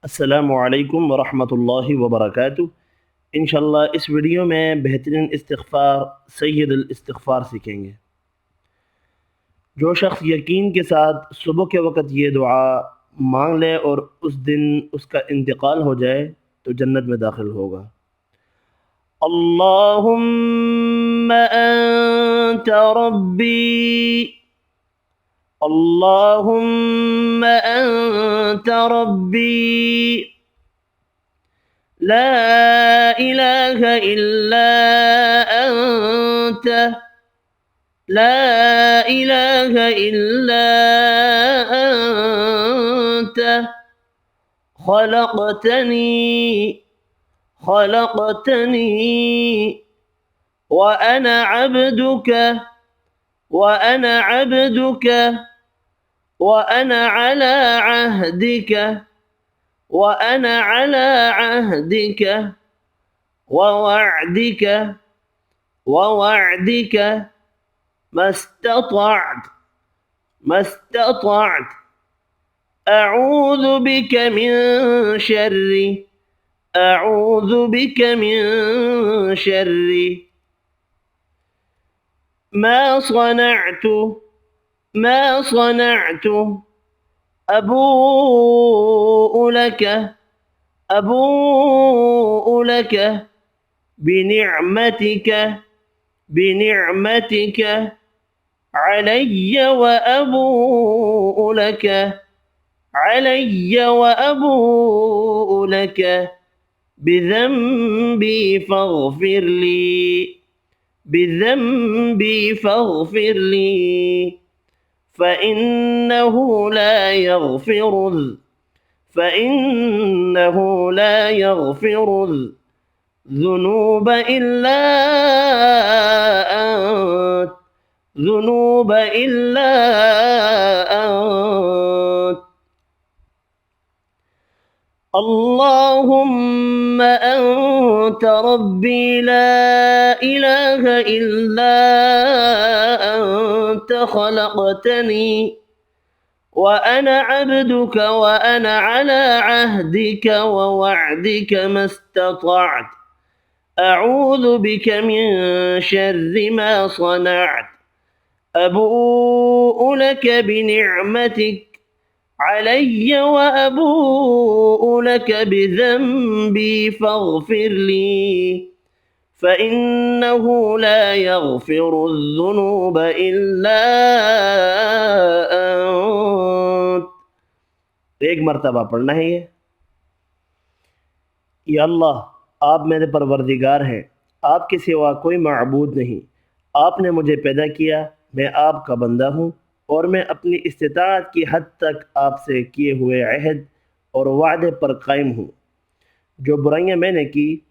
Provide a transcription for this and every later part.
अस्सलामु अलैकुम वरहमतुल्लाहि वबरकातुह। इंशाअल्लाह इस वीडियो में बेहतरीन इस्तिग़फ़ार सय्यदुल इस्तिग़फ़ार सीखेंगे। जो शख्स यकीन के साथ सुबह के वक़्त ये दुआ मांग ले और उस दिन उसका इंतकाल हो जाए तो जन्नत में दाखिल होगा। अल्लाहुम्मा अंत रब्बी, अल्लाहुम्मा अंत रब्बी, ला इलाहा इल्ला अंत, ला इलाहा इल्ला अंत, खलक़तनी खलक़तनी व अना अब्दुक, व अना अब्दुक, व अना अला अहदिक, وأنا على عهدك ووعدك ووعدك ما استطعت أعوذ بك من شر، أعوذ بك من شر ما صنعت أبوء لك، أبوء لك بنعمتك علي، وأبوء لك علي، وأبوء لك بذنبي فاغفر لي، بذنبي فاغفر لي، فإنه لا يغفر الذنوب إلا أنت، ذنوب إلا أنت. اللهم أنت ربي لا إله إلا أنت، خلقتني وأنا عبدك وأنا على عهدك ووعدك ما استطعت، أعوذ بك من شر ما صنعت، أبوء لك بنعمتك علي، وأبوء لك بذنبي فاغفر لي، فإنه لا يغفر الذنوب إلا أنت. एक मरतबा पढ़ना है ये। या अल्लाह, आप मेरे परवरदिगार हैं, आपके सिवा कोई माबूद नहीं। आपने मुझे पैदा किया, मैं आपका बंदा हूँ और मैं अपनी इस्तिताअत की हद तक आपसे किए हुए अहद और वादे पर कायम हूँ। जो बुराइयाँ मैंने की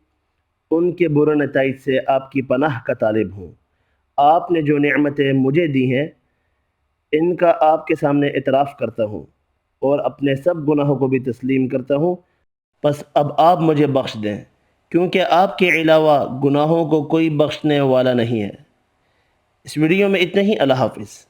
उनके बुरे नताइज से आपकी पनाह का तालिब हूँ। आपने जो नेमतें मुझे दी हैं इनका आपके सामने इतराफ़ करता हूँ और अपने सब गुनाहों को भी तस्लीम करता हूँ। बस अब आप मुझे बख्श दें, क्योंकि आपके अलावा गुनाहों को कोई बख्शने वाला नहीं है। इस वीडियो में इतना ही। अल्लाह हाफ़िज़।